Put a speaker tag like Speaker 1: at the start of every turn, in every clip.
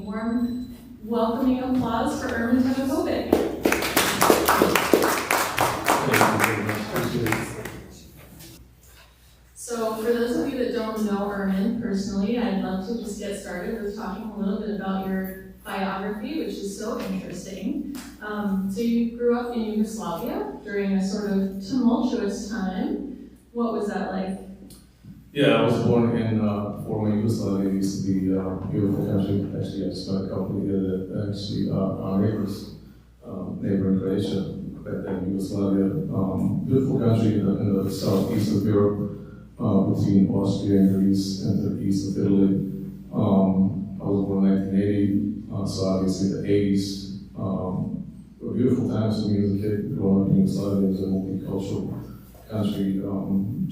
Speaker 1: warm, welcoming applause for Ermin Tabakovic. So for those of you that don't know Ermin personally, I'd love to just get started with talking a little bit about your biography, which is so interesting. So you grew up in Yugoslavia during a sort of tumultuous time. What was that like?
Speaker 2: Yeah, I was born in former Yugoslavia. It used to be a beautiful country. Actually, I spent a couple of years there. Actually, our neighbors, neighboring Croatia, back then Yugoslavia. Beautiful country in the southeast of Europe, between Austria and Greece and the east of Italy. I was born in 1980, so obviously the 80s were beautiful times for me as a kid. Growing up in Yugoslavia, it was a multicultural country,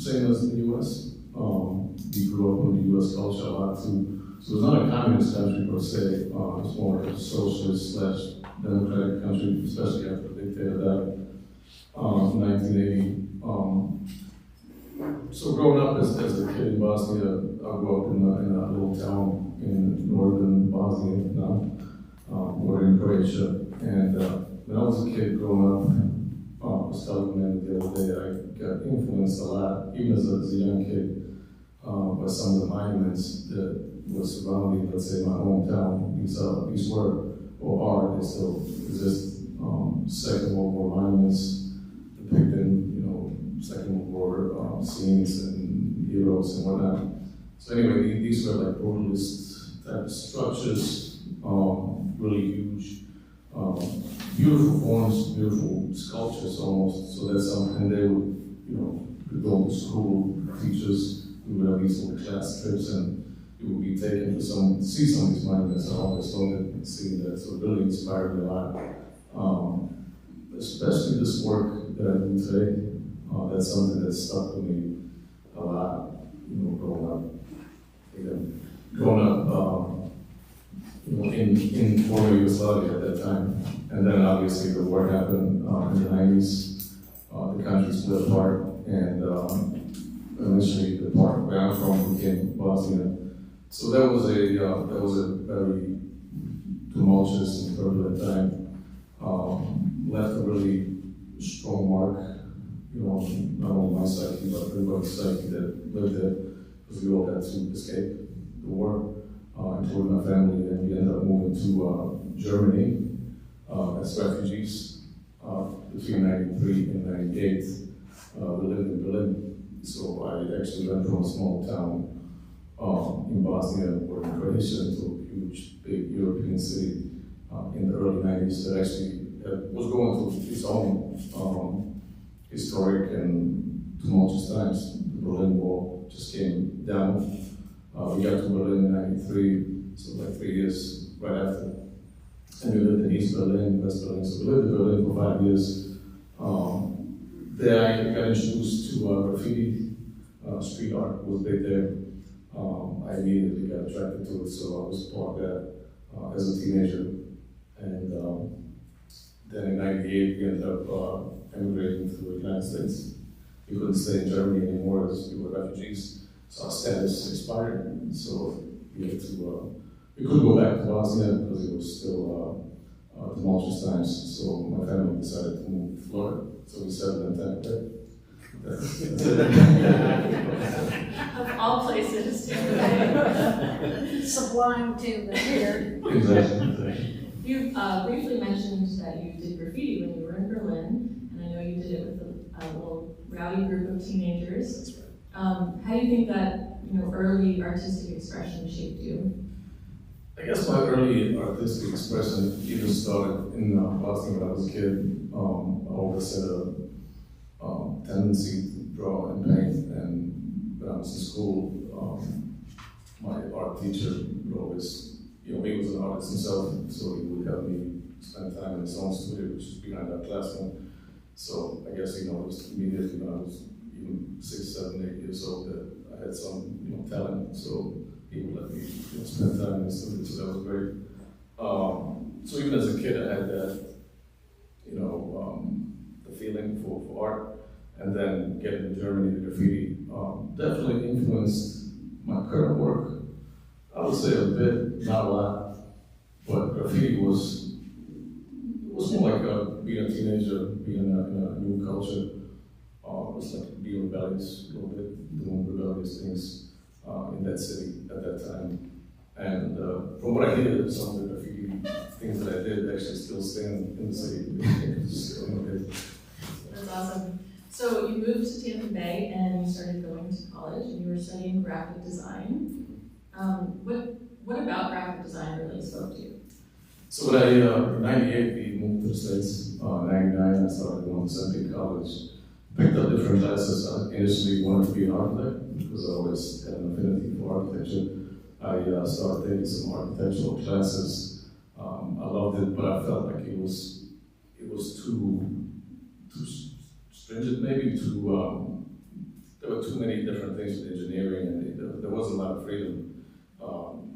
Speaker 2: same as the U.S. We grew up with the U.S. culture a lot too. So it's not a communist country per se. It's more like a socialist / democratic country, especially after the dictator died in 1980. So growing up as a kid in Bosnia, I grew up in a little town in northern Bosnia now, northern Croatia. And when I was a kid growing up, I was telling them the other day, I got influenced a lot, even as a young kid, by some of the monuments that were surrounding, let's say, my hometown. These were, or are, they still exist, Second World War monuments depicting, Second World War scenes and heroes and whatnot. So anyway, these were like brutalist type of structures, really huge, beautiful forms, beautiful sculptures almost. So that's something they would, go to school, teachers, we would have these little class trips and it would be taken to see some of these monuments. I always loved seeing that, so it really inspired me a lot. Especially this work that I do today. That's something that stuck with me a lot, growing up. Again, in former Yugoslavia at that time. And then obviously the war happened in the 90s. The country split apart, and initially the part where I'm from became Bosnia. So that was a very tumultuous and turbulent time. Left a really strong mark, not only my psyche, but everybody's psyche that lived there, because we all had to escape the war, including my family, and we ended up moving to Germany as refugees between 93 and 98. We lived in Berlin, so I actually went from a small town in Bosnia or in Croatia to a huge, big European city in the early 90s that actually was going through its own historic and tumultuous times. The Berlin Wall just came down. We got to Berlin in 93, so like 3 years right after. And we lived in East Berlin, West Berlin. So we lived in Berlin for 5 years. There I got introduced to graffiti. Street art was big there. I immediately got attracted to it, so I was part of that as a teenager. And then in 98, we ended up emigrating to the United States. We couldn't stay in Germany anymore as we were refugees, so our status expired. So we had to, we couldn't go back to Bosnia because it was still tumultuous times. So my family decided to move to Florida. So we settled in Tampa Bay.
Speaker 1: Of all places, Tampa Bay.
Speaker 3: Sublime to the here.
Speaker 2: Exactly.
Speaker 1: You briefly mentioned that you did graffiti when you were in Berlin, and I know you did it with a little rowdy group of teenagers.
Speaker 2: That's right.
Speaker 1: How do you think that early artistic expression shaped you?
Speaker 2: I guess my early artistic expression even started in Boston when I was a kid. I always had a tendency to draw and paint, and when I was in school, my art teacher would always, he was an artist himself, so he would help me spend time in his own studio, which is behind our classroom. So I guess he noticed immediately when I was even 6, 7, 8 years old that I had some talent. So he would let me spend time in the studio, so that was great. So even as a kid, I had that, the feeling for art, and then getting to Germany, the graffiti definitely influenced my current work. I would say a bit, not a lot. But graffiti was more like being a teenager, being in a new culture. It was like being rebellious a little bit, doing rebellious things in that city at that time. And from what I did, some of the graffiti things that I did actually still stand in the city. Still in it.
Speaker 1: That's awesome. So you moved to Tampa Bay and you started going to college and you were studying graphic design. What about graphic design really spoke to you?
Speaker 2: So when in '98 we moved to the States. '99 I started going to St. College. Picked up different classes. I initially wanted to be an architect because I always had an affinity for architecture. I started taking some architectural classes. I loved it, but I felt like it was too stringent, maybe too. There were too many different things with engineering, and there wasn't a lot of freedom,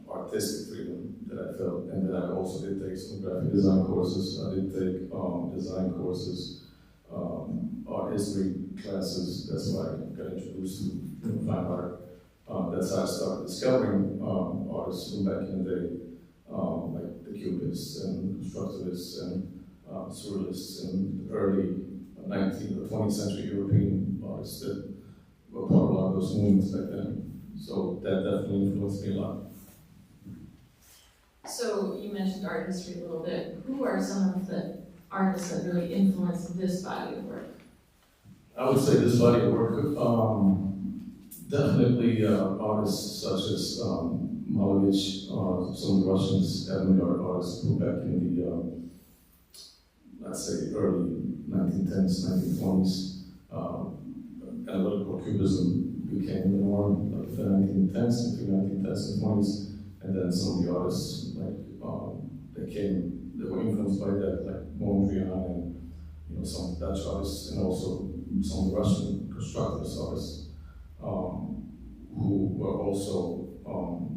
Speaker 2: artistic freedom that I felt. And then I also did take some graphic design courses. I did take design courses, art history classes. That's why I got introduced to fine art. That's how I started discovering artists from back in the day, like the Cubists and Constructivists and Surrealists and the early 19th or 20th century European artists that were part of a lot of those movements back then. So that definitely influenced me a lot.
Speaker 1: So you mentioned art history a little bit. Who are some of the artists that really influenced this body of work?
Speaker 2: I would say this body of work, definitely artists such as Malevich, some of the Russians, avant-garde artists who back in the, let's say, early 1910s, 1920s. Analytical cubism became the norm of the 1910s, between 1910s and 20s. And then some of the artists that were influenced by that, like Mondrian and some Dutch artists, and also some Russian constructivist artists who were also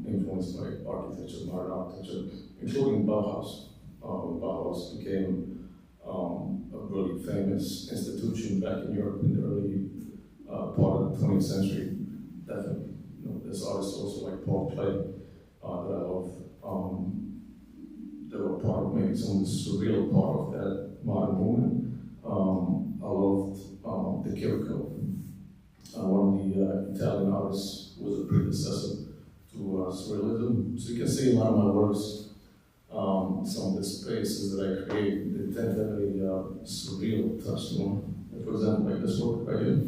Speaker 2: influenced by architecture, modern architecture, including Bauhaus. Bauhaus became a really famous institution back in Europe in the early part of the 20th century. Definitely, there's artists also like Paul Klee that I love. They were part of maybe some of the surreal part of that modern movement. I loved the Curator, one of the Italian artists who was a predecessor to surrealism. So you can see in a lot of my works, some of the spaces that I create, they tend to have a surreal touch to them. For example, like this work right here.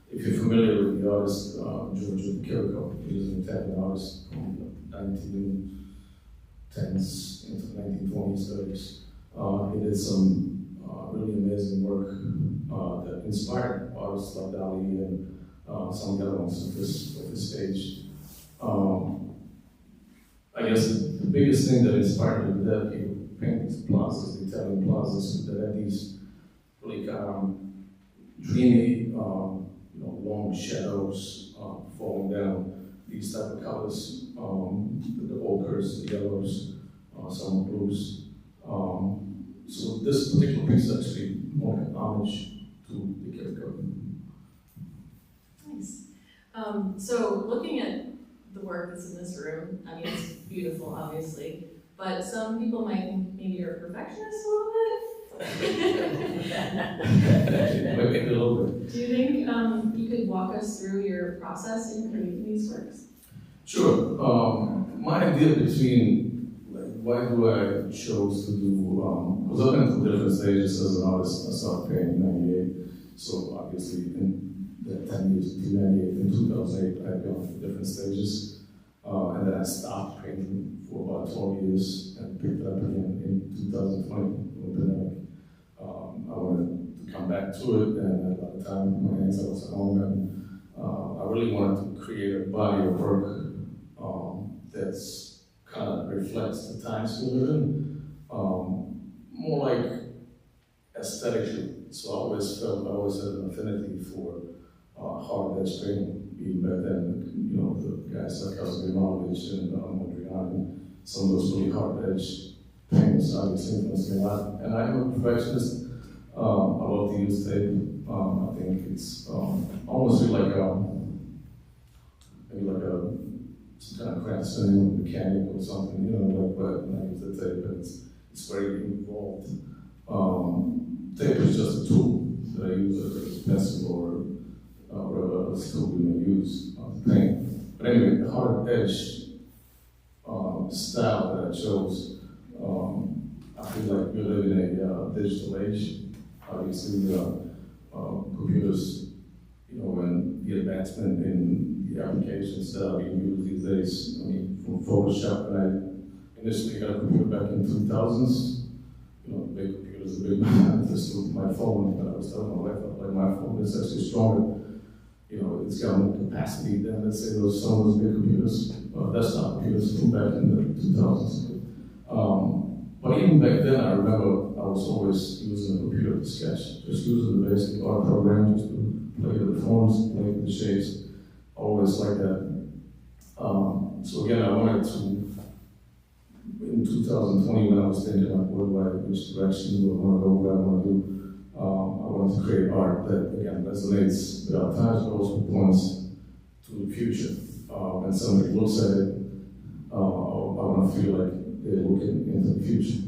Speaker 2: If you're familiar with the artist Giorgio Curator, he was an Italian artist from the 1910s into 1920s, 30s. He did some really amazing work that inspired artists like Dali and some of the other ones of this age. I guess the biggest thing that inspired me with that, he would paint these plazas, the Italian plazas, that had these really kind of dreamy, long shadows falling down, these type of colors, the ochres, the yellows, some blues. So this particular piece is actually more like an homage to the Curator.
Speaker 1: Nice. So looking at the work that's in this room, I mean, it's beautiful, obviously, but some people might think maybe you're a perfectionist a little bit.
Speaker 2: Maybe a little bit.
Speaker 1: Do you think you could walk us through your process in creating these works?
Speaker 2: Sure. My idea between why do I chose to do, because I've been through different stages as an artist. I started painting in '98, so obviously in the 10 years between '98 and 2008, I've gone through different stages. And then I stopped painting for about 12 years and picked it up again in 2020 with the pandemic. I wanted to come back to it, and by the time my hands I was at home, and I really wanted to create a body of work that's kind of reflects the times we live in, more like aesthetically. So I always had an affinity for hard edge painting, even back then. The guys like Malevich and Mondrian, and some of those really hard edge paintings obviously influenced me a lot. And I'm a perfectionist. I love to use tape. I think it's almost like maybe like a kind of craftsman, mechanic or something, you know, like, but when I use the tape, it's very involved. Tape is just a tool that I use as a pencil or whatever else tool we may use to paint. But anyway, the hard edge style that I chose, I feel like we live in a digital age. Obviously, computers, you know, when the advancement in the applications that are being used these days, I mean, from Photoshop, when I initially got a computer back in 2000s, you know, big computers, a big just with my phone, and I was telling my wife, like my phone is actually stronger, you know, it's got more capacity than, let's say, some of those big computers, desktop computers from back in the 2000s. But even back then, I remember I was always using a computer to sketch, just using the basic art program, just to play with the forms, play with the shapes, always like that. So again, I wanted to, in 2020, when I was thinking like, which direction do I want to go, what I want to do, I wanted to create art that, again, resonates with our times, but also points to the future. When somebody looks at it, I want to feel like they're looking into the future.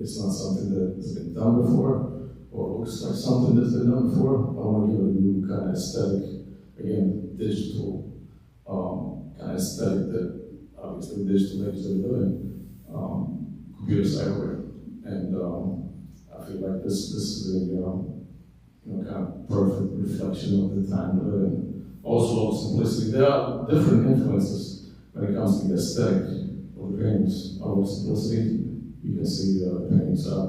Speaker 2: It's not something that has been done before, or looks like something that's been done before. I want to give it a new kind of aesthetic, again, digital kind of aesthetic that obviously digital age that we live in, computers everywhere. And I feel like this is a you know, kind of perfect reflection of the time we live in. Also, simplicity. There are different influences when it comes to the aesthetic of the paintings. Our simplicity, you can see the paintings are,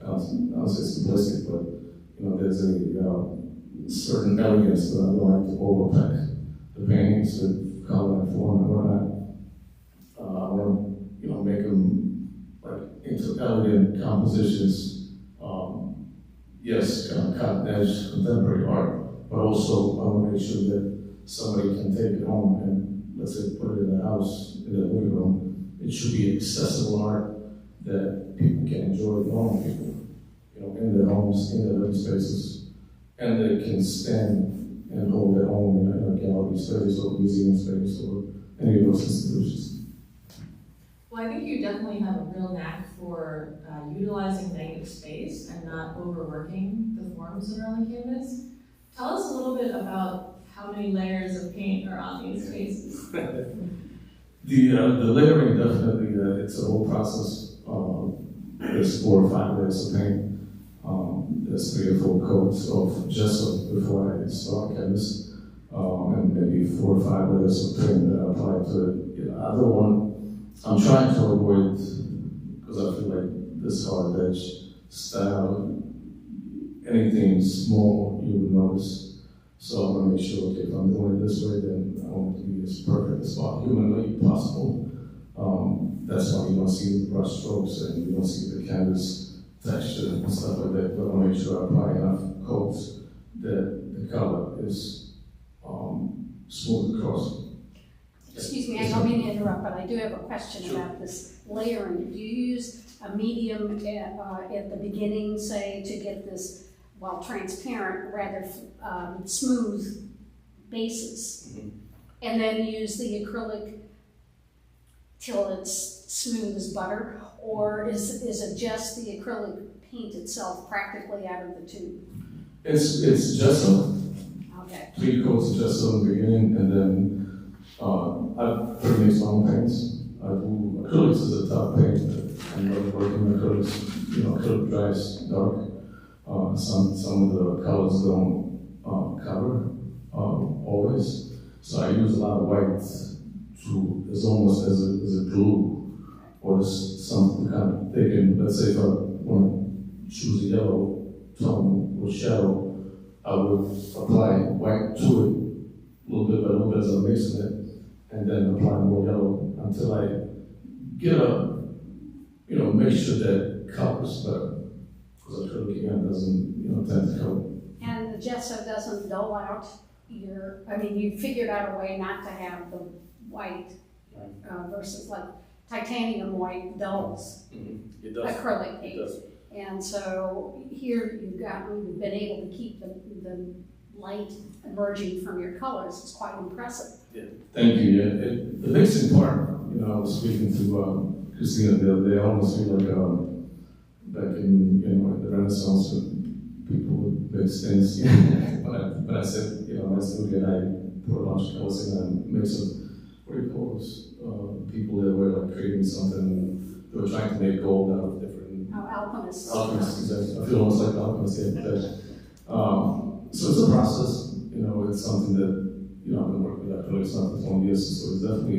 Speaker 2: I'll say simplistic, but you know, there's a certain elegance that I don't like to overpack the paintings with color and form and whatnot. I want to, you know, make them like into elegant compositions. Yes, kind of cutting edge contemporary art, but also I want to make sure that somebody can take it home and, let's say, put it in their house, in their living room. It should be accessible art that people can enjoy, normal people, you know, in their homes, in their living spaces, and they can stand and hold their own in a gallery space or museum space or any of those institutions.
Speaker 1: Well, I think you definitely have a real knack for utilizing negative space and not overworking the forms that are on the canvas. Tell us a little bit about how many layers of paint are on these spaces.
Speaker 2: The layering, definitely, it's a whole process. There's 4 or 5 layers of paint. There's 3 or 4 coats of gesso before I start canvas. And maybe 4 or 5 layers of paint that I apply to it. You know, I don't want, I'm trying to avoid, because I feel like this hard edge style, anything small you would notice. So I want to make sure, okay, if I'm doing it this way, then I want it to be as perfect as humanly possible. That's why you don't see the brush strokes and you don't see the canvas texture and stuff like that. But I want to make sure I apply enough coats that the color is smooth across.
Speaker 3: Excuse me, I don't mean to interrupt, but I do have a question about this layering. Do you use a medium at the beginning, say, to get this, well, transparent, rather smooth basis, and then use the acrylic till it's smooth as butter, or is it just the acrylic paint itself practically out of the tube?
Speaker 2: It's gesso.
Speaker 3: Okay.
Speaker 2: 3 coats of gesso in the beginning, and then I pretty mix my own paints. I do acrylics is a tough paint. I love working with acrylics. You know, acrylic dries dark. Some of the colors don't cover always. So I use a lot of white as almost as a glue, or something kind of thicken. Let's say if I want to choose a yellow tone or shadow, I would apply white to it, a little bit by little bit as I'm mixing it, and then apply more yellow until I get a, you know, mixture that covers better. Because acrylic again doesn't, you know, tend to cover.
Speaker 3: And the gesso doesn't dull out your, I mean, you figured out a way not to have the white versus like titanium white dulls
Speaker 2: It does.
Speaker 3: acrylic paint.
Speaker 2: It does.
Speaker 3: And so here you've been able to keep the light emerging from your colors. It's quite impressive.
Speaker 2: Thank you. Yeah, the mixing part, you know, I was speaking to Christina the other day. I almost feel like back in, you know, the Renaissance, when people would mix things. But I said, you know, I studied and I put a bunch of colors in and mix them. What do you call those people that were like creating something? They were trying to make gold out of different.
Speaker 3: Alchemists.
Speaker 2: Alchemists, exactly. I feel almost like alchemists. Yeah. So it's a process. You know, it's something that, you know, I've been working with acrylics now for 20 years, so it's definitely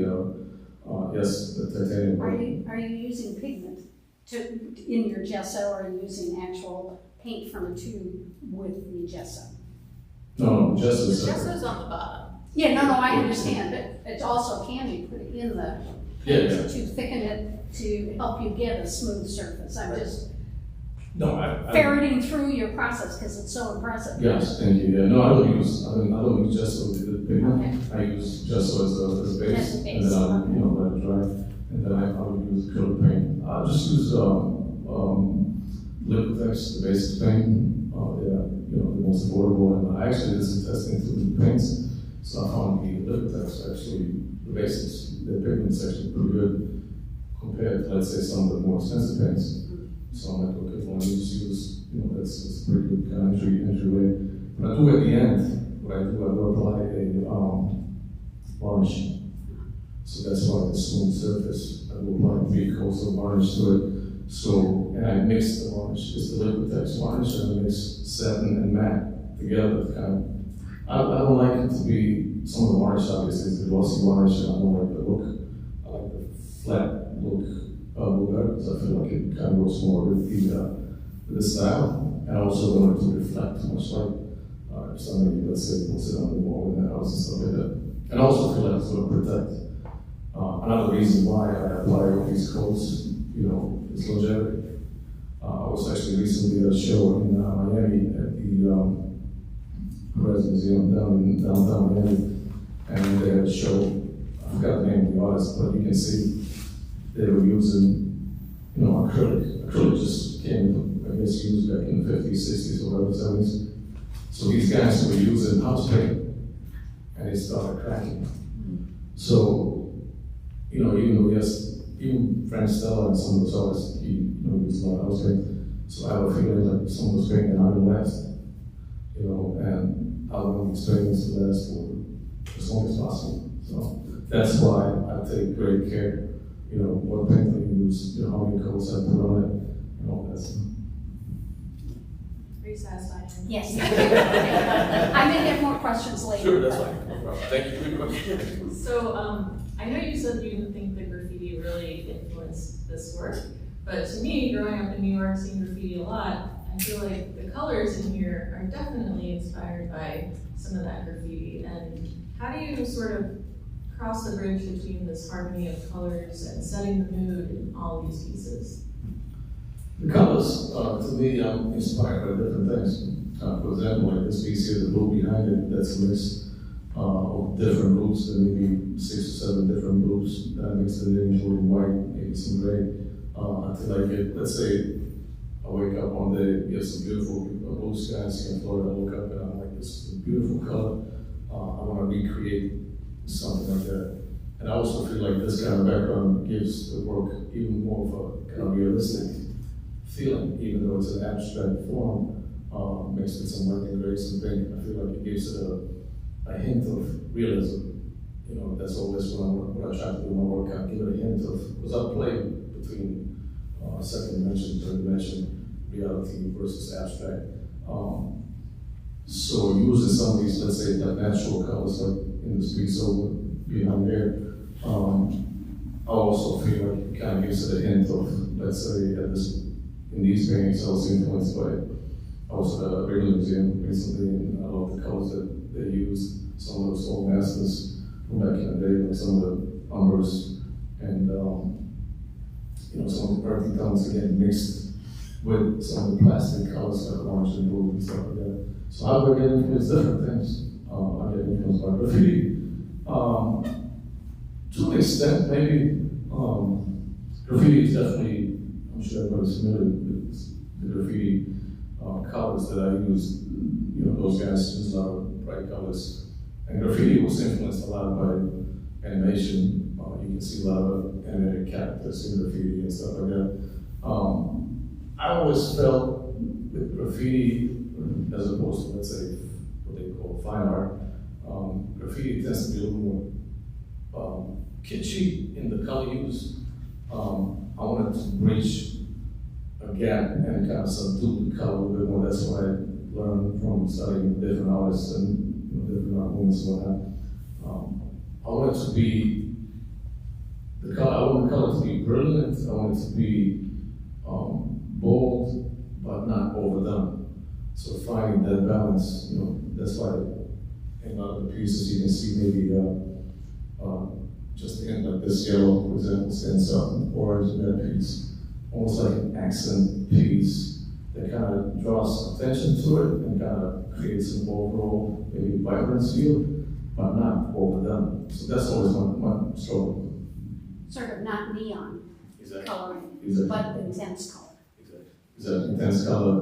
Speaker 2: yes, the titanium.
Speaker 3: Are you using pigment in your gesso, or are you using actual paint from a tube with the gesso?
Speaker 2: No, gesso is
Speaker 4: Gesso's on the bottom.
Speaker 3: Yeah, no, I understand, but it also can be put in the paint to thicken it to help you get a smooth surface. I'm just ferreting through your process because it's so impressive.
Speaker 2: Yes, thank you. Yeah, no, I don't use gesso with the pigment.
Speaker 3: Okay.
Speaker 2: I use gesso as a base,
Speaker 3: As a base,
Speaker 2: and then I'll you know, let it dry, and then I'll use acrylic paint. I'll just use Liquitex, the basic paint. They're, you know, the most affordable, and I actually did some testing through the paints, so I found the Liquitex actually, the basics, the pigment's actually pretty good compared to, let's say, some of the more expensive paints. So I'm like, okay, well, I just use, you know, that's a pretty good kind of entryway. But I do at the end, what I do apply a varnish. So that's why the smooth surface. I will apply 3 coats of varnish to it. So, and I mix the varnish, it's the Liquitex varnish, and I mix satin and matte together. Kind of, I don't like it to be, some of the varnish obviously is the glossy varnish, and I don't like the look. I like the flat look better, because I feel like it kind of works more with the style. And I also don't want it to reflect too much light. If somebody, let's say, puts it on the wall in the house and stuff like that. And I also feel like it's going to protect. Another reason why I apply all these coats, you know, is longevity. I was actually recently at a show in Miami at the Perez Museum down in downtown Miami, and they had a show. I forgot the name of the artist, but you can see they were using, you know, acrylic. Acrylic just came, I guess, used back in the 50s, 60s, or whatever, 70s. So these guys were using house paint, and they started cracking. So, you know, even Frank Stella and some of those artists, you know, use a lot of house paint. So I have a feeling like some of those paint are going to last, you know, and I want these paintings to last for as long as possible. So that's why I take great care. You know, what paint I use, you know, how many coats I put on it, and all that stuff.
Speaker 4: Are you satisfied?
Speaker 3: Yes. I may have more questions later.
Speaker 5: Sure, that's fine. Thank you for your question.
Speaker 1: So, I know you said you didn't think that graffiti really influenced this work, but to me, growing up in New York, seeing graffiti a lot, I feel like the colors in here are definitely inspired by some of that graffiti. And how do you sort of cross the bridge between this harmony of colors and setting the mood in all these pieces?
Speaker 2: The colors, to me, I'm inspired by different things. For example, like this piece here, the blue behind it, that's a mix of different blues. There may be 6 or 7 different blues that I mixed it in, including white, maybe some gray, until I get, let's say, I wake up one day, you have some beautiful blue skies here in Florida, I look up and I'm like, this is a beautiful color. I want to recreate something like that. And I also feel like this kind of background gives the work even more of a kind of realistic feeling, even though it's an abstract form, mixed with some white and gray, some pink. I feel like it gives it a hint of realism. You know, that's always what I try to do in my work, I give it a hint of, because I play between second dimension, third dimension, reality versus abstract. So using some of these, let's say, that natural colors, like in this piece over behind there, I also feel like it kind of gives it a hint of, let's say, in these paintings, I was influenced by, I was at the Baril Museum recently, and I love the colors that they use. Some of those old masters from back in the day, like some of the umbers, and you know, some of the earthy tones again mixed with some of the plastic colors like orange and blue and stuff like that. So how do I get influenced? Different things. I get influenced by graffiti. To an extent, maybe. Graffiti is definitely, I'm sure everybody's familiar with the graffiti colors that I use. You know, those guys use a lot of bright colors. And graffiti was influenced a lot by animation. You can see a lot of animated characters in graffiti and stuff like that. I always felt with graffiti, as opposed to, let's say, what they call fine art, graffiti tends to be a little more kitschy in the color use. I wanted to bridge a gap and kind of subdue the color a little bit more. That's what I learned from studying different artists and different art movements and whatnot. I wanted to be the color. I wanted the color to be brilliant. I wanted it to be bold, but not overdone. So finding that balance, that's why in a lot of the pieces you can see maybe just the end, like this yellow, for example, stands up, orange in that piece, almost like an accent piece that kind of draws attention to it and kind of creates an overall maybe vibrancy, but not overdone. So that's always my struggle.
Speaker 3: Sort of not neon coloring,
Speaker 2: Exactly.
Speaker 3: but intense color.
Speaker 2: Exactly. Intense color.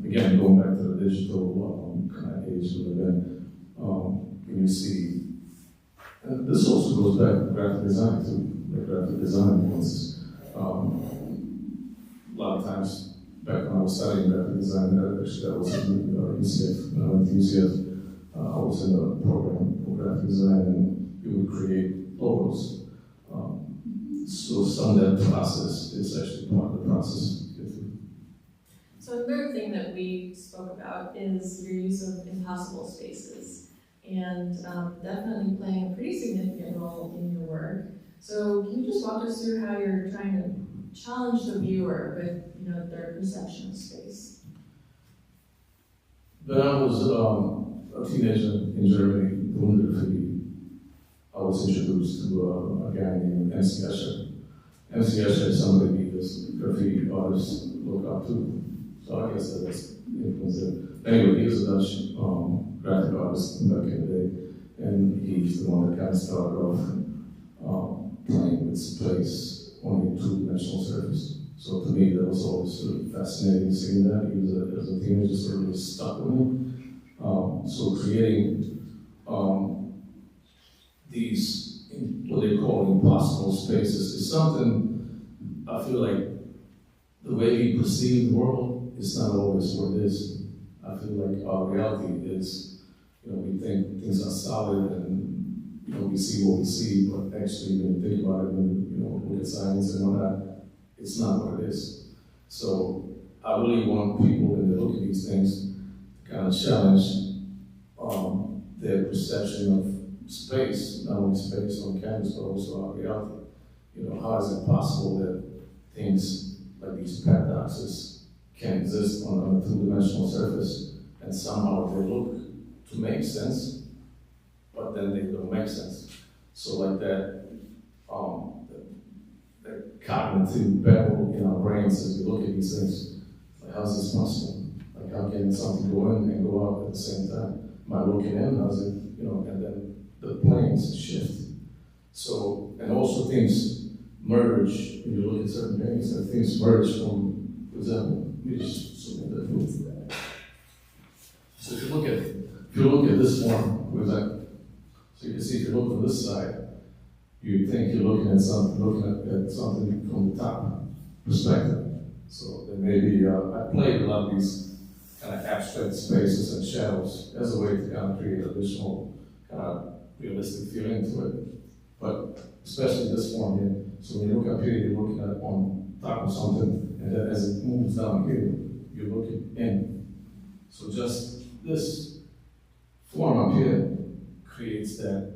Speaker 2: Again, going back to the digital kind of age a little bit, when you see, and this also goes back to graphic design too. Like graphic design was a lot of times back when I was studying graphic design. Actually, I was in UCF. When I went to UCF, I was in a program for graphic design, and you would create logos. So some of that process is actually part of the process.
Speaker 1: So another thing that we spoke about is your use of impossible spaces, and definitely playing a pretty significant role in your work. So can you just walk us through how you're trying to challenge the viewer with their perception of space?
Speaker 2: When I was a teenager in Germany doing graffiti, I was introduced to a guy named MC Escher. MC Escher is somebody that graffiti artists look up to. So I guess that was influence there. Anyway, he was a Dutch graphic artist back in the day, and he's the one that kind of started off playing with space on a two-dimensional surface. So to me, that was always sort of fascinating seeing that. He was as a teenager sort of stuck with me. So creating these, what they call impossible spaces, is something I feel like the way we perceive the world is not always what it is. I feel like our reality is, we think things are solid and, we see what we see, but actually when you think about it, when you look at science and all that, it's not what it is. So I really want people, when they look at these things, to kind of challenge their perception of space, not only space on canvas, but also our reality. How is it possible that things like these paradoxes can exist on a two-dimensional surface, and somehow they look to make sense, but then they don't make sense. So like that cognitive battle in our brains as we look at these things, like how's this possible? Like how can something go in and go out at the same time? Am I looking in? How's it, and then the planes shift. So, and also things merge, when you look at certain things, and things merge from, for example, we just zoom in that. So if you look at this form, for example, so you can see if you look from this side, you think you're looking at something from the top perspective. So there may be, I played a lot of these kind of abstract spaces and shadows as a way to kind of create additional kind of realistic feeling to it. But especially this form here. So when you look up here, you're looking at on top of something, and then as it moves down here, you're looking in. So just this form up here creates that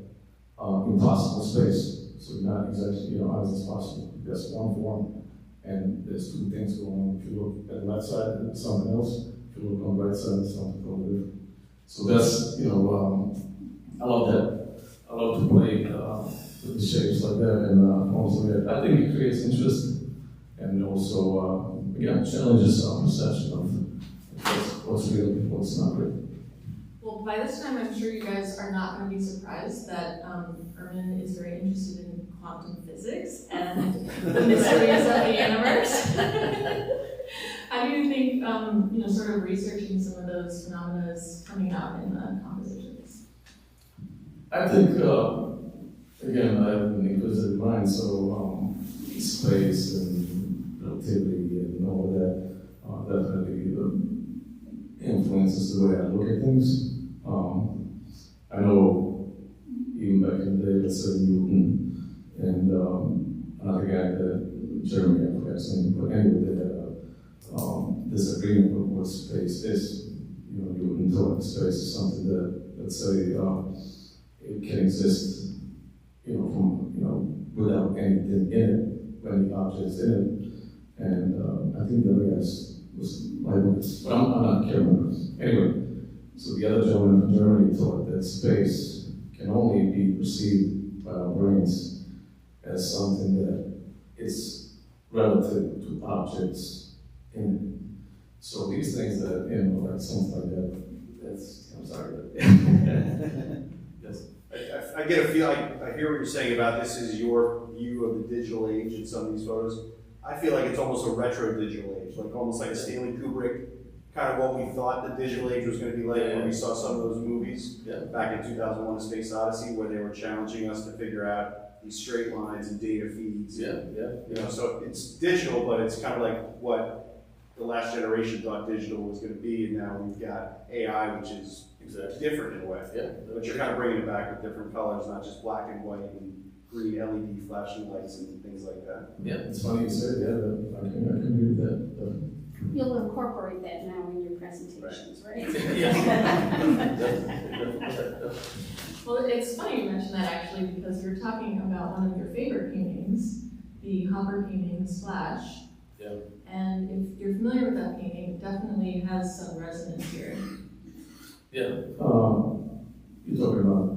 Speaker 2: impossible space. So you're not exactly, how is this possible? There's one form, and there's two things going on. If you look at the left side, it's something else. If you look on the right side, it's something totally different. So that's, I love that. I love to play with the shapes like that, and also I think it creates interest, and also, again, challenges our perception of what's real and what's not real.
Speaker 1: Well, by this time, I'm sure you guys are not going to be surprised that Ermin is very interested in quantum physics and the mysteries of the universe. How do you think, sort of researching some of those phenomena is coming out in the compositions?
Speaker 2: I think, again, I have an inquisitive mind, so space and relativity and all of that definitely influences the way I look at things. I know even back in the day, let's say Newton and another guy that Jeremy, I forgot his name, but anyway, they had a disagreement with what space is. You know, Newton thought space is something that, let's say, it can exist, you know, from, you know, without anything in it, any objects in it. And I think the other guys was like this, but I'm not caring. Anyway, so the other gentleman from Germany thought that space can only be perceived by our brains as something that is relative to objects in it. So these things that, you know, like something like that, that's, I'm sorry. Yes.
Speaker 6: I get a feel, I hear what you're saying about this is your view of the digital age in some of these photos. I feel like it's almost a retro digital age, like almost like a Stanley Kubrick, kind of what we thought the digital age was going to be like when we saw some of those movies back in 2001: A Space Odyssey, where they were challenging us to figure out these straight lines and data feeds. You know, so it's digital, but it's kind of like what the last generation thought digital was going to be, and now we've got AI, which is different in a way. But you're kind of bringing it back with different colors, not just black and white and green LED flashing lights and things like that.
Speaker 2: Yeah, it's funny you say that. I can agree with that.
Speaker 3: You'll incorporate that now in your presentations, right?
Speaker 1: Well, it's funny you mention that actually, because you're talking about one of your favorite paintings, the Hopper painting, Splash. And if you're familiar with that painting, it definitely has some resonance here.
Speaker 2: You're talking about,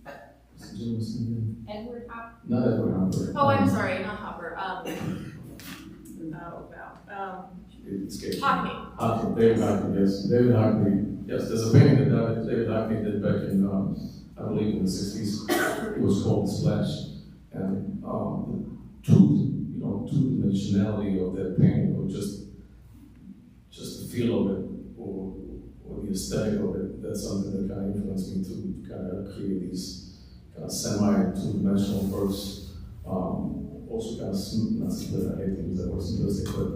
Speaker 2: what's the gentleman's name?
Speaker 3: Edward Hopper?
Speaker 2: Not Edward Hopper.
Speaker 4: Oh, I'm sorry, not Hopper.
Speaker 2: It escaped me.
Speaker 4: Hockney.
Speaker 2: David Hockney, yes. David Hockney, yes. There's a painting that David Hockney did back in, I believe in the 60s. It was called Splash. And the two-dimensionality of that painting, or just the feel of it, or the aesthetic of it, that's something that kind of influenced me to kind of create these kind of semi-two-dimensional works. Also kind of, not split, I hate to use that word simplistic, but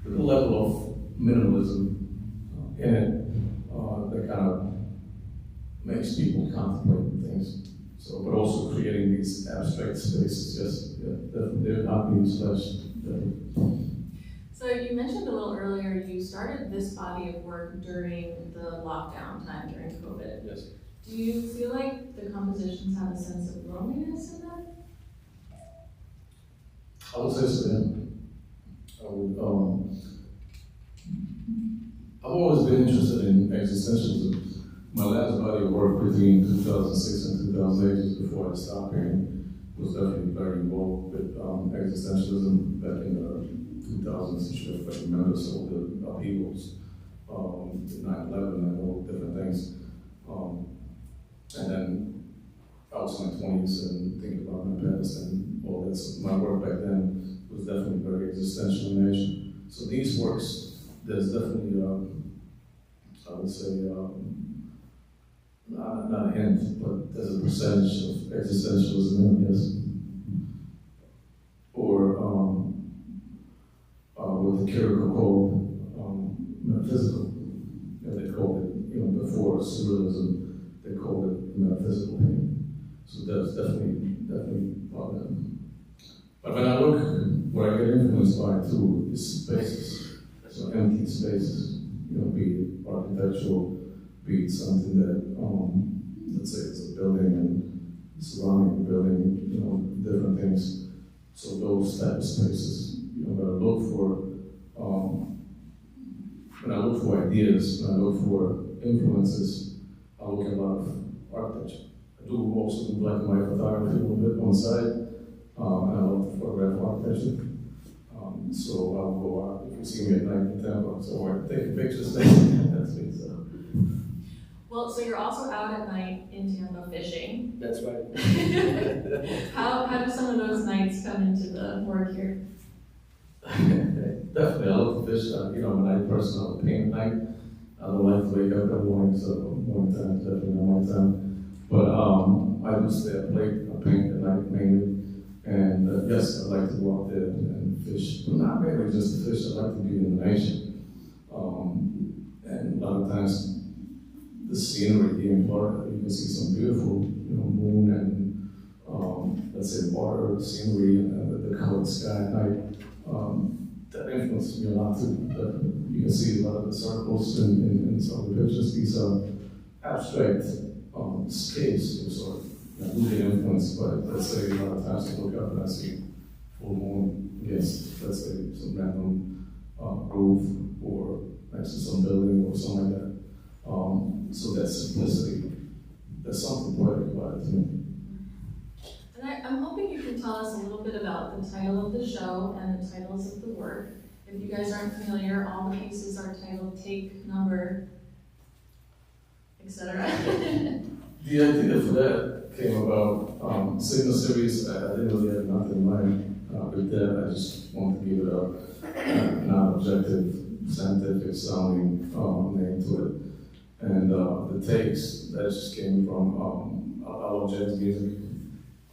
Speaker 2: the level of minimalism in it that kind of makes people contemplate things. So, but also creating these abstract spaces, definitely not being Splash.
Speaker 1: So you mentioned a little earlier, you started this body of work during the lockdown time during COVID.
Speaker 2: Yes.
Speaker 1: Do you feel like the compositions have a sense of loneliness in them?
Speaker 2: I would say so, yeah. I've always been interested in existentialism. My last body of work between 2006 and 2008, just before I stopped painting, was definitely very involved with existentialism back in the 2000s. If I remember some of the upheavals, 9/11 and all different things. And then I was in my 20s and thinking about my past and all that. So my work back then was definitely very existential in nature. So these works, there's definitely, I would say, not a hint, but there's a percentage of existentialism in it, yes. Or what the Curator called metaphysical. They called it, before surrealism, they called it metaphysical painting. So that's definitely part of that. But when I look, what I get influenced by too is spaces. So empty spaces, be it architectural, be it something that, let's say it's a building and surrounding the building, different things. So those type of spaces, when I look for, when I look for ideas, when I look for influences, I look at a lot of architecture. I do also do black and white photography a little bit on the side, and I love to photograph architecture. So I'll go out, if you see me at night in Tampa, so I'm taking pictures, that's me, so.
Speaker 1: Well, so you're also out at night in Tampa fishing.
Speaker 2: That's right.
Speaker 1: How do some of those nights come into the work here?
Speaker 2: Definitely, I love to fish. I'm a night person. I'm a paint at night. I don't like to wake up every morning, so morning time is definitely not my time. But I do stay up late, I paint at night mainly. And yes, I like to go out there and fish, but not mainly just to fish, I like to be in the nature. And a lot of times, the scenery here in Florida, you can see some beautiful, moon and let's say water, scenery, and the colored sky at night. That influences me a lot too. You can see a lot of the circles in some of the pictures. These are abstract scapes of sort. Really influenced by, let's say, a lot of times I look up and I see full moon against, let's say, some random roof or next to some building or something like that. So that simplicity, there's something poetic about it to me.
Speaker 1: And I'm hoping you can tell us a little bit about the title of the show and the titles of the work. If you guys aren't familiar, all the pieces are titled Take, Number, etc.
Speaker 2: The idea for that came about Signal Series. I didn't really have nothing in mind with that. I just wanted to give it a non-objective, scientific sounding name to it. And the takes, that just came from I love jazz music.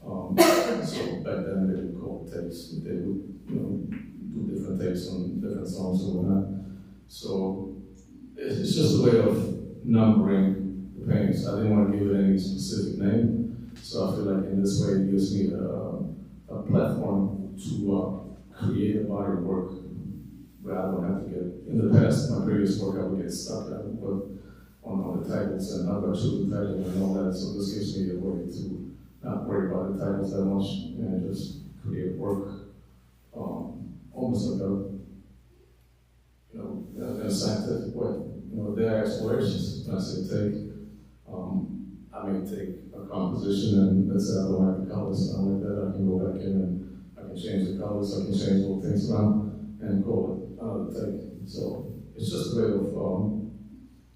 Speaker 2: So back then they would call it takes. They would, do different takes on different songs and whatnot. So it's just a way of numbering the paintings. I didn't want to give it any specific name, so I feel like in this way it gives me a platform to create a body of work rather than have to get, in the past, my previous work, I would get stuck. I would put on the titles and how do I choose the title and all that, so this gives me a way to not worry about the titles that much and just create work almost like in a scientific way. There are explorations. When I say take, I may take a composition and let's say I don't like the colors, I like that, I can go back in and I can change the colors, I can change little things around and call it another take. So it's just a way of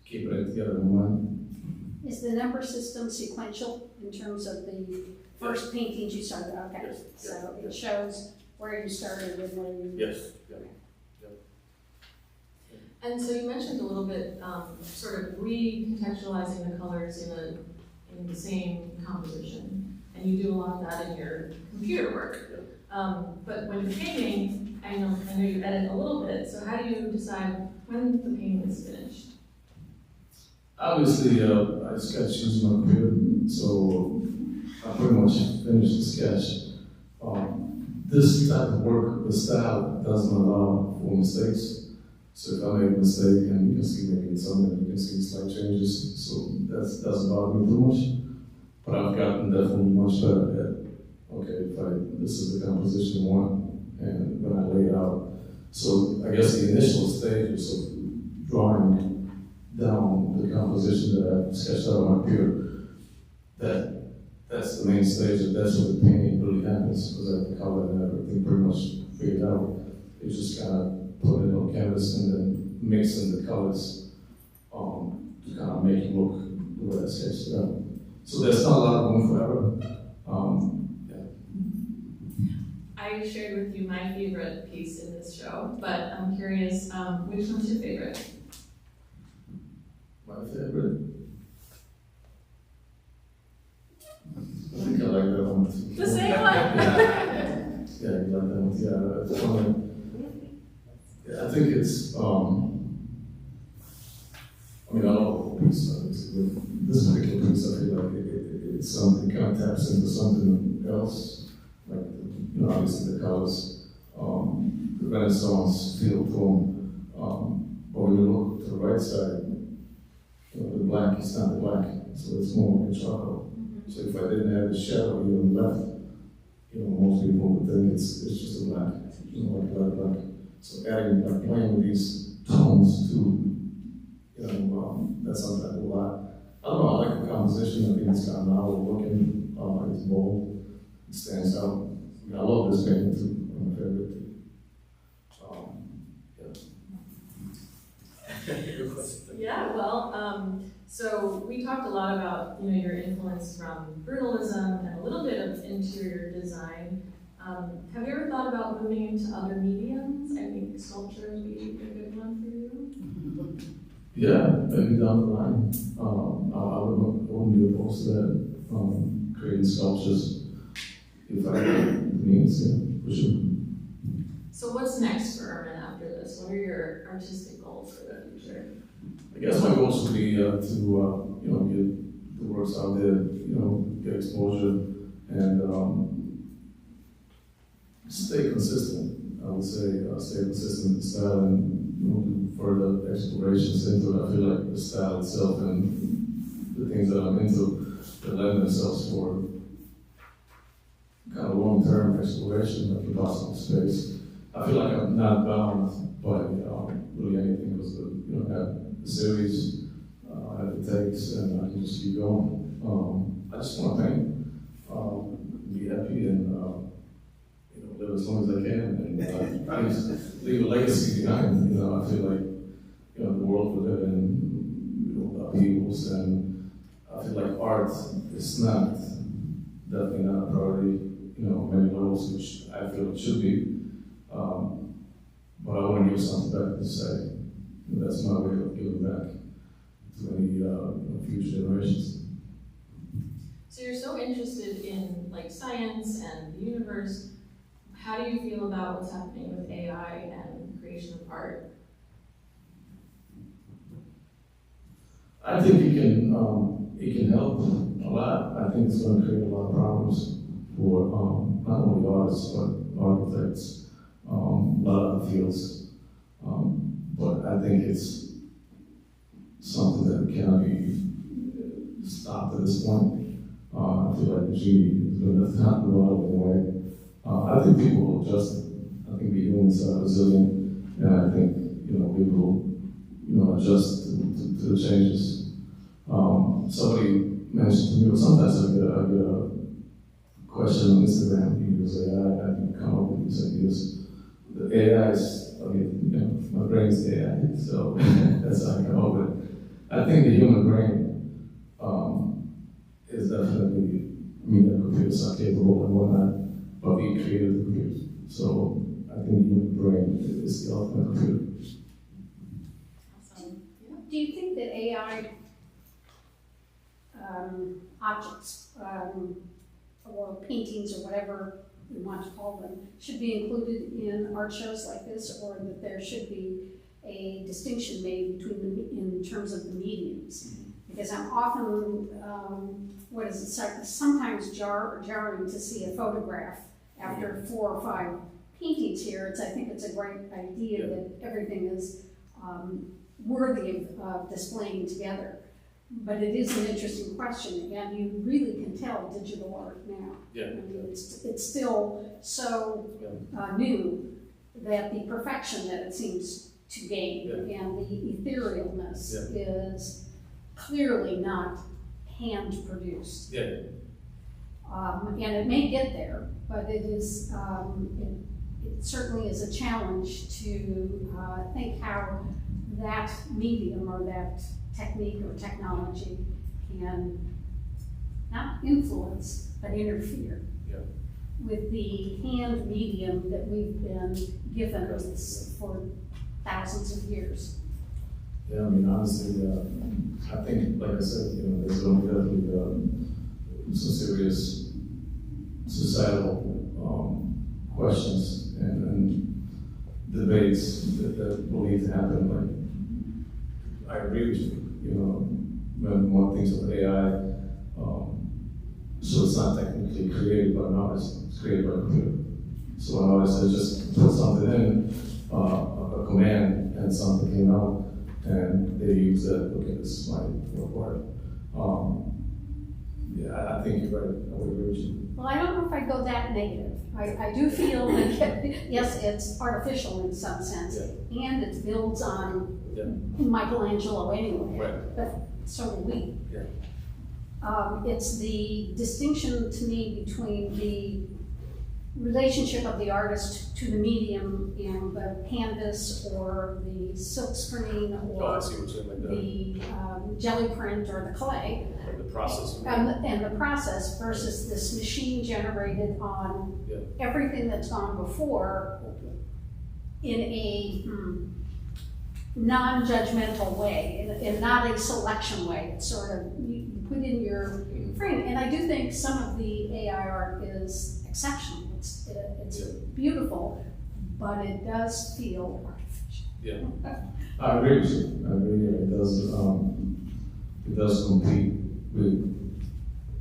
Speaker 2: keeping it together in mind.
Speaker 3: Is the number system sequential in terms of the first paintings you started? Okay,
Speaker 2: Yes.
Speaker 3: so it shows where you started and where you.
Speaker 2: Yes.
Speaker 1: And so you mentioned a little bit, sort of recontextualizing the colors in the same composition, and you do a lot of that in your computer work. But when you're painting, I know you edit a little bit. So how do you decide when the painting is finished?
Speaker 2: Obviously, I sketch using my computer, so I pretty much finished the sketch. This type of work, the style doesn't allow for mistakes. So if I make a mistake, and you can see maybe in some that you can see slight changes, so that doesn't bother me too much. But I've gotten definitely much better at, this is the composition I want, and when I lay it out. So I guess the initial stages of drawing down the composition that I've sketched out on my computer, that's the main stage, and that's where the painting really happens, because I have the color and everything pretty much figured out. It's just kind of put it on canvas and then mixing the colors to kind of make it look the way I sketched it out. So there's not a lot of room for error.
Speaker 1: I shared with you my favorite piece in this show, but I'm curious, which one's your favorite?
Speaker 2: My favorite? I think I like that one too.
Speaker 1: The same one?
Speaker 2: Yeah, you like that one? Yeah, it's funny. Yeah, I think it's, I love the whole piece. This particular piece, I feel like it's something, it kind of taps into something else. Like, obviously the colors, the Renaissance feel to them. But when you look to the right side, the black is not the black, so it's more like a charcoal. So if I didn't have the shadow here on the left, most people would think it's just a black, like a light black. So adding, playing with these tones too, that's something I do a lot. I don't know, I like the composition. I think it's kind of novel looking. It's bold. It stands out. I love this painting too. I'm a favorite too.
Speaker 1: Yeah, well, so we talked a lot about, your influence from brutalism and a little bit of interior design. Have you ever thought about moving into other mediums? I think sculpture would be a good one for you.
Speaker 2: Yeah, maybe down the line. I wouldn't be opposed to that, creating sculptures if I had the means, yeah, for sure.
Speaker 1: So what's next for Ermin after this? What are your artistic goals for the future?
Speaker 2: I guess my goal should be to get the works out there, get exposure and stay consistent. I would say stay consistent with the style and do further explorations into it. I feel like the style itself and the things that I'm into that lend themselves for kind of long-term exploration of the possible space. I feel like I'm not bound by really anything because I have the series, I have the takes, and I can just keep going. I just want to paint, be happy, and live as long as I can, and just leave a legacy behind. I feel like the world we live in, upheavals, and I feel like art is definitely not a priority. Many levels, which I feel it should be. But I want to give something back to say. That's my way of giving back to any future generations.
Speaker 1: So you're so interested in science and the universe. How do you feel about what's happening with AI and creation of art?
Speaker 2: I think it can help a lot. I think it's going to create a lot of problems for not only artists but architects, a lot of fields. But I think it's something that cannot be stopped at this point. I feel like the genie is going to not go out of the way. I think people will adjust it. I think the humans are resilient, and I think we will adjust to the changes. Somebody mentioned to me, or sometimes I get a question on Instagram. People say, "I can come up with these ideas." The AI is, my brain is AI, so that's how I come up with it. I think the human brain is definitely, the computers are capable and whatnot, but we created the computers. So I think the human brain is the ultimate computer.
Speaker 1: Awesome. Yeah.
Speaker 3: Do you think that AI objects or paintings or whatever we want to call them should be included in art shows like this, or that there should be a distinction made between in terms of the mediums? Because I'm often, sometimes jarring to see a photograph after 4 or 5 paintings here. I think it's a great idea that everything is worthy of displaying together. But it is an interesting question, and you really can tell digital art now.
Speaker 5: Yeah.
Speaker 3: I mean, it's still so new that the perfection that it seems to gain and the etherealness is clearly not hand-produced.
Speaker 5: Yeah.
Speaker 3: And it may get there, but it is it certainly is a challenge to think how that medium or that technique or technology can not influence but interfere with the hand medium that we've been given for thousands of years.
Speaker 2: Yeah, honestly, I think, like I said, there's going to be definitely some serious societal questions and debates that will need to happen. I agree with you. When one thinks of AI, so it's not technically created by an artist; it's created by a computer. So an artist has just put something in, a command, and something came out, and they use that. Okay, this is my work. I think you're right. I would agree with you.
Speaker 3: Well, I don't know if I go that negative. I do feel that, yes, it's artificial in some sense, and it builds on Michelangelo anyway, but so do we.
Speaker 5: Yeah.
Speaker 3: It's the distinction to me between the relationship of the artist to the medium and the canvas or the silk screen or the jelly print or the clay.
Speaker 5: Like the process.
Speaker 3: And the process versus this machine generated on everything that's gone before in a non-judgmental way, in not a selection way. It's sort of, you put in your frame. And I do think some of the AI art is exceptional. It's beautiful, but it does feel artificial.
Speaker 5: Yeah.
Speaker 2: I agree with you. I agree. It does compete with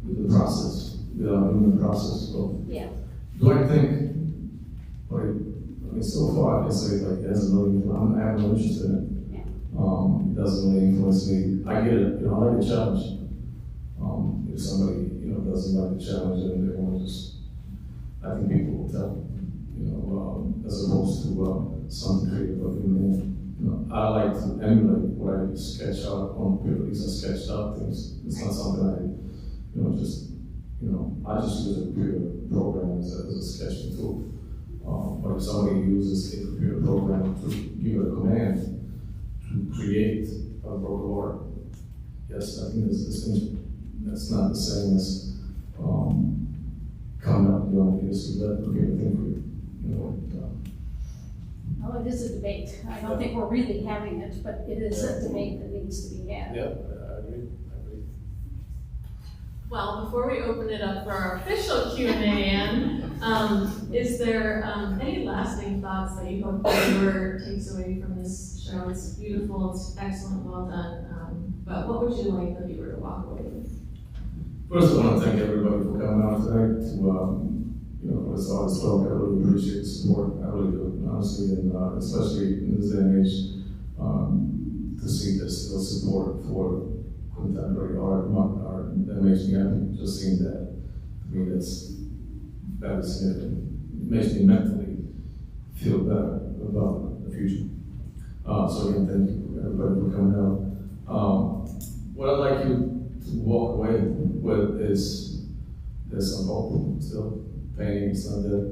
Speaker 2: the process, with our human process. So,
Speaker 3: Yeah.
Speaker 2: do I think, like, I mean, so far I can say like it hasn't really, I have no interest in it.
Speaker 3: Yeah.
Speaker 2: It doesn't really influence me. I get it, I like a challenge. If somebody, doesn't like the challenge and they want to just, I think people will tell, as opposed to something creative. But I like to emulate what I sketch out on paper. At least I sketched out things. It's not something I just use a computer program as a sketching tool. But if somebody uses a computer program to give a command to create a work of art, yes, I think that's not the same as coming up, you just let the computer think for you.
Speaker 3: Well, it is a debate. I don't think we're really having it, but it is a debate that needs to be had.
Speaker 5: Yeah, I agree.
Speaker 1: Well, before we open it up for our official Q&A, Anne, is there any lasting thoughts that you hope the viewer takes away from this show? It's beautiful, it's excellent, well done. But what would you like the viewer to walk away with?
Speaker 2: First, I want to thank everybody for coming out tonight to, for this artist talk. I really appreciate the support. I really do, honestly, and especially in this day and age, to see this still support for contemporary art, modern art, that makes me happy. Just seeing that, to me, that's very significant. It makes me mentally feel better about the future. So again, thank you everybody for coming out. What I'd like you to walk away with is there's some hope still. Painting is not dead.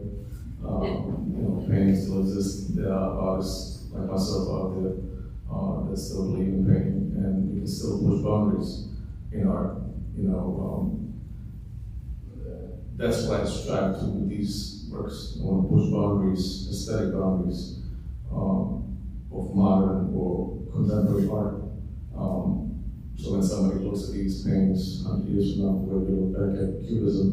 Speaker 2: Painting still exists. There are artists like myself out there that still believe in painting, and we can still push boundaries in art. That's what I strive to with these works. I want to push boundaries, aesthetic boundaries of modern or contemporary art. So when somebody looks at these paintings 100 years from now, where they look back at Cubism,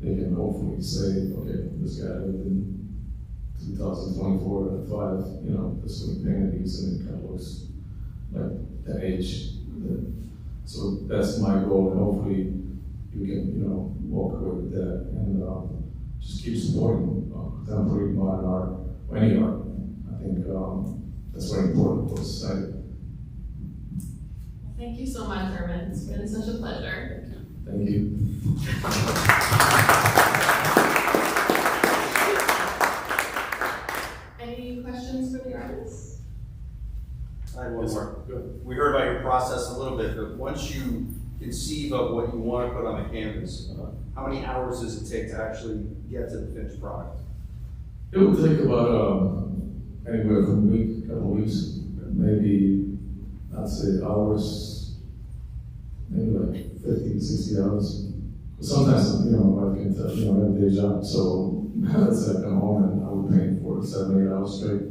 Speaker 2: they can hopefully say, okay, this guy lived in 2024 or 5, this is when he painted these, and it kind of looks like that age. So that's my goal, and hopefully you can, walk away with that, and just keep supporting contemporary modern art, or any art. I think that's very important for society.
Speaker 1: Thank you so much, Ermin. It's been such a pleasure.
Speaker 2: Thank you.
Speaker 1: Any questions for the artists?
Speaker 6: I have one more.
Speaker 5: Good.
Speaker 6: We heard about your process a little bit, but once you conceive of what you want to put on the canvas, how many hours does it take to actually get to the finished product?
Speaker 2: It would take about anywhere from a week, a couple of weeks, maybe I'd say hours, maybe like 50 to 60 hours. Sometimes, my wife can tell, I have a day job, so let's say I come home and I would paint for 7 or 8 hours straight.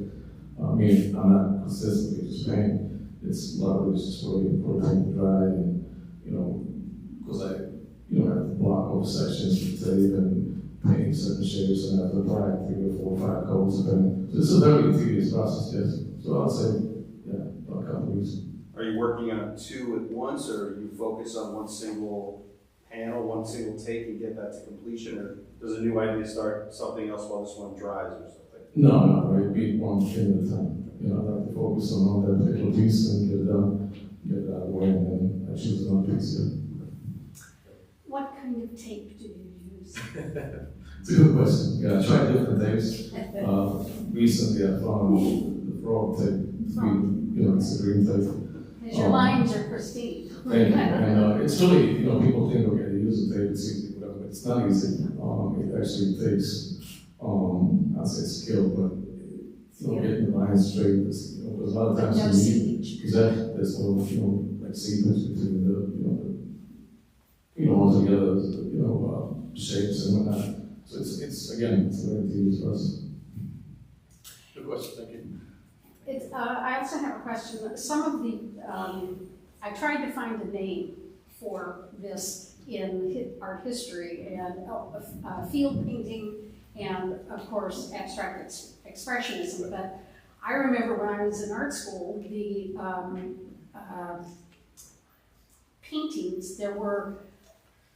Speaker 2: I'm not consistently just painting. It's a lot of it is just waiting for the paint to dry, and because I have to block off sections with tape and painting certain shapes, and I have to apply 3 or 4 or 5 coats of paint. So it's a very tedious process, yes. So I'll say, about a couple of weeks.
Speaker 6: Are you working on 2 at once, or you focus on one single panel, one single take, and get that to completion, or does a new idea start something else while this one dries or something?
Speaker 2: No, it'd be one thing at a time. I like to focus on that particular piece and get it done, get it out of the way, and then I choose another piece.
Speaker 3: What kind of tape do you use?
Speaker 2: It's a good question. Yeah, I tried different tapes. Recently, I found the frog tape. It's a green tape.
Speaker 3: Because your lines are pristine.
Speaker 2: Thank you. And it's really, people think, okay, they use a tape, it's easy, whatever, but it's not easy. It actually takes, I'd say skill, but getting the lines straight, because a lot of times
Speaker 3: no
Speaker 2: you need,
Speaker 3: seepage.
Speaker 2: exactly, there's no, like seepage between all together, shapes and whatnot. So it's a very tedious process.
Speaker 5: Good question, thank you.
Speaker 3: I also have a question. Some of the, I tried to find a name for this in art history, and field painting, and of course abstract expressionism. But I remember when I was in art school, the paintings, there were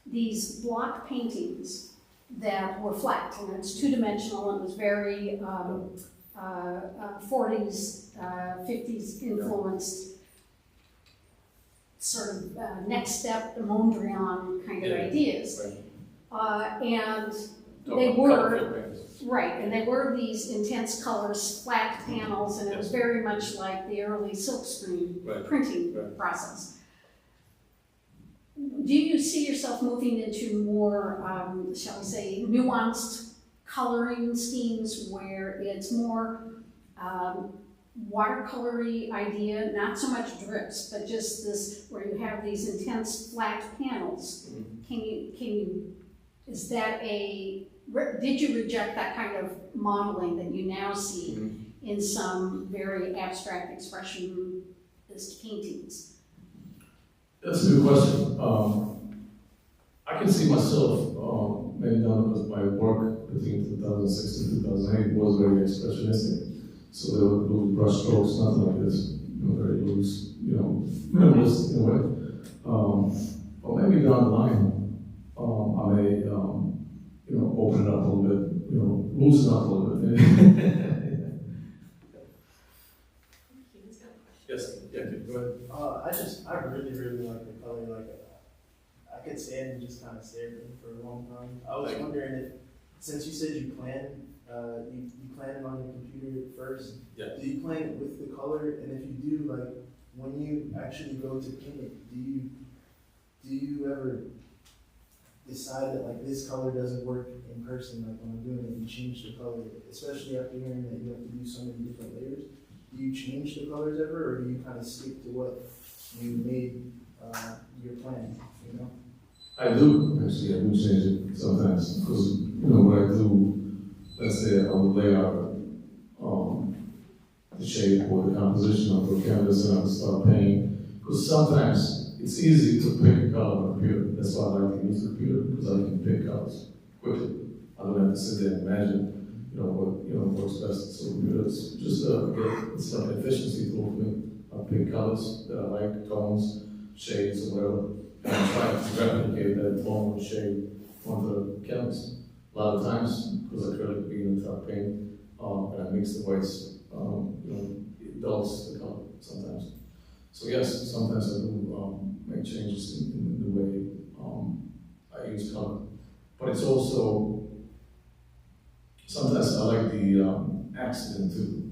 Speaker 3: these block paintings that were flat, and it's two-dimensional, and it was very 40s, 50s influenced, sort of next step Mondrian kind of ideas. And they were, right, and they were these intense colors, flat panels, and it was very much like the early silkscreen printing process. Do you see yourself moving into more, shall we say, nuanced coloring schemes where it's more watercolory idea, not so much drips, but just this, where you have these intense flat panels? Can you, is that did you reject that kind of modeling that you now see in some very abstract expressionist paintings?
Speaker 2: That's a good question. I can see myself, maybe not because my work between 2006 and 2008 was very expressionistic. So there were loose brush strokes, nothing like this, very loose, minimalist in a way. But maybe down the line, I may, open it up a little bit, loosen up a little bit.
Speaker 5: Yes, yeah, go ahead.
Speaker 7: I really, really like the color. Like, I could stand and just kind of stare at them for a long time. I was wondering if, since you said you planned it on your computer first, do you plan it with the color? And if you do, like, when you actually go to paint it, do you ever decide that, like, this color doesn't work in person, like when I'm doing it, you change the color, especially after hearing that you have to do so many different layers? Do you change the colors ever, or do you kind of stick to what you made your plan,
Speaker 2: I do, actually, I do change it sometimes, because, what I do, let's say I would lay out the shape or the composition of the canvas and I would start painting, because sometimes it's easy to pick a color on a computer. That's why I like to use the computer, because I can pick colors quickly. I don't have to sit there and imagine what works best. So it's just it's like an efficiency tool for me. I pick colors that I like, tones, shades, or whatever, and I try to replicate that tone or shade onto the canvas. A lot of times, because acrylic being a tough paint, and I mix the whites, it dulls the color sometimes. So yes, sometimes I do make changes in the way I use color, but it's also sometimes I like the accident too.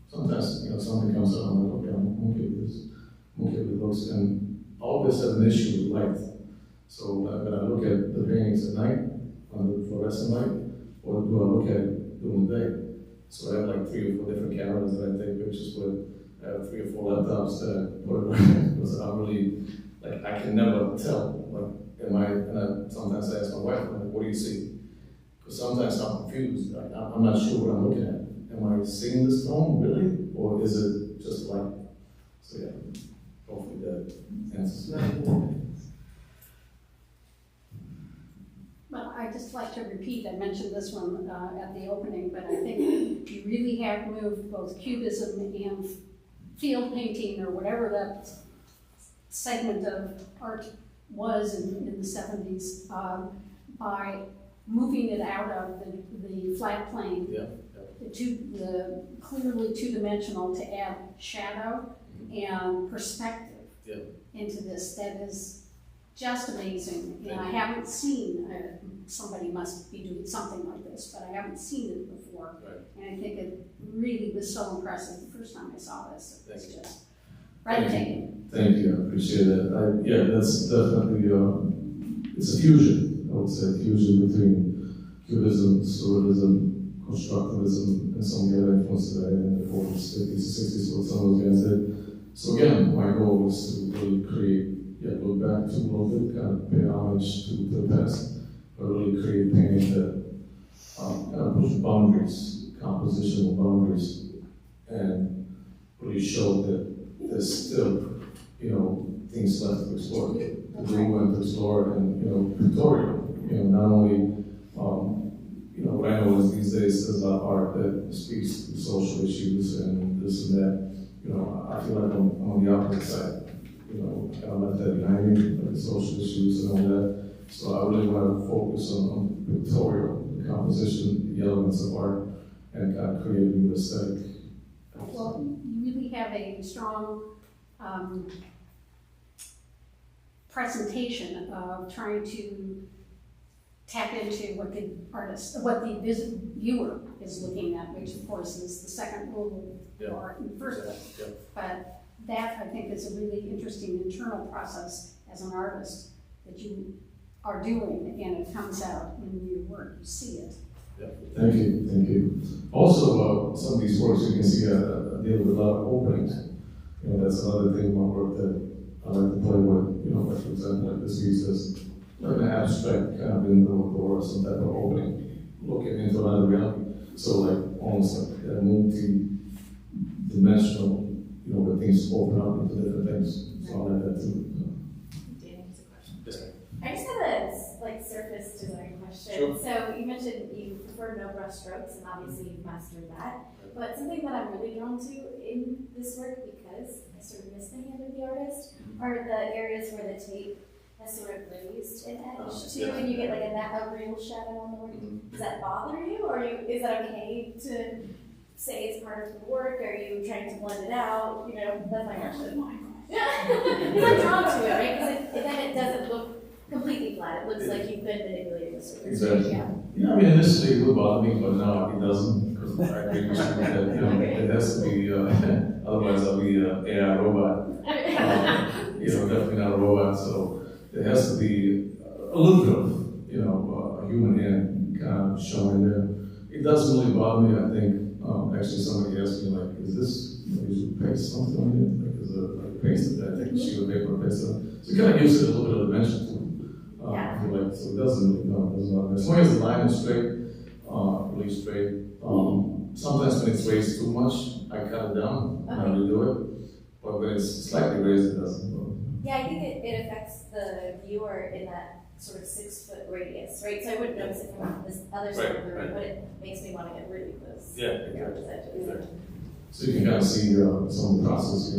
Speaker 2: Sometimes something comes up, I'm like, okay, I'm okay with this, I'm okay with the looks, and I always have an issue with light. So when I look at the paintings at night, under the fluorescent light, or do I look at it during the day? So I have like 3 or 4 different cameras that I take pictures with. I have 3 or 4 laptops that I put around, because I'm really, I can never tell, and I sometimes ask my wife, what do you see? Because sometimes I'm confused, I'm not sure what I'm looking at. Am I seeing this tone, really? Or is it just light? So yeah, hopefully that answers that.
Speaker 3: Well, I'd just like to repeat, I mentioned this one at the opening, but I think you really have moved both cubism and field painting, or whatever that segment of art was in the 70s, by moving it out of the flat plane to the clearly two-dimensional, to add shadow and perspective into this. That is just amazing, and I haven't seen, somebody must be doing something like this, but I haven't seen it before. And I think it really was so impressive the first time I saw this. It was just breathtaking.
Speaker 2: Thank you, I appreciate that. That's definitely, it's a fusion, I would say, fusion between cubism, surrealism, constructivism, and some of the other influences that I had in the 40s, 50s, 60s, what some of those guys did. So again, my goal was to really create, look back to a little bit, kind of pay homage to the past, but really create painting that kind of push boundaries, compositional boundaries, and really showed that there's still, things left to explore. The dream went to explore and, pictorial, not only, what I know is these days there's a lot of art that speaks to social issues and this and that. I feel like I'm on the opposite side. I left that behind me, like the social issues and all that. So I really want to focus on pictorial, the composition, the elements of art, and kind of create a new aesthetic.
Speaker 3: Well, you really have a strong presentation of trying to tap into what the viewer is looking at, which of course is the second rule of art in the first place.
Speaker 5: Yeah.
Speaker 3: But that, I think, is a really interesting internal process as an artist that you are doing, and it comes out in your work. You see it.
Speaker 2: Thank you. Also, some of these works you can see I deal with a lot of openings. That's another thing in my work that I like to play with. Like for example, like this piece is like an abstract kind of window door or some type of opening, looking into another reality. So like almost like a multi-dimensional, where things open up into different things. So I like that too.
Speaker 4: Danny has a question.
Speaker 5: Yes, ma'am.
Speaker 8: I just have a surface design question.
Speaker 5: Sure.
Speaker 8: So you mentioned you prefer no brush strokes, and obviously you've mastered that. But something that I'm really drawn to in this work, because I sort of miss the hand of the artist, are the areas where the tape has sort of raised an edge too, and you get like a real shadow on the work. Does that bother you, or is that okay to say it's part of the work? Are you trying to blend it out? That's my question. Because I'm drawn to it, right? Because then it doesn't look completely flat. It looks like you've been manipulating this.
Speaker 2: Exactly.
Speaker 8: Yeah.
Speaker 2: Yeah, I mean, initially it would bother me, but now it doesn't, because I agree with you that, it has to be, otherwise I'll be an AI robot. Definitely not a robot, so there has to be a little bit of, a human hand kind of showing there. It doesn't really bother me, I think, actually somebody asked me, like, is this, you paste something on it? Like, is it like paste it? I take a sheet of paper and paste it on. So it kind of gives it a little bit of dimension to it. I feel like, so it doesn't really, no, it doesn't bother me. As long as the line is straight, really straight. Sometimes when it's raised too much, I cut it down and I redo it. But when it's slightly raised, it doesn't bother me.
Speaker 8: Yeah, I think it affects the viewer in that sort of 6 foot radius, right? So I wouldn't notice it from this other side of the room, but it makes me want to get really close.
Speaker 5: Yeah,
Speaker 8: to those edges.
Speaker 2: So you can kind of see some of the process,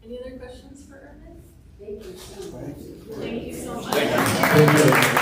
Speaker 4: Any other questions for Ermin?
Speaker 3: Thank you so much.
Speaker 4: Thank you so much.
Speaker 5: Thank you.
Speaker 2: Thank you.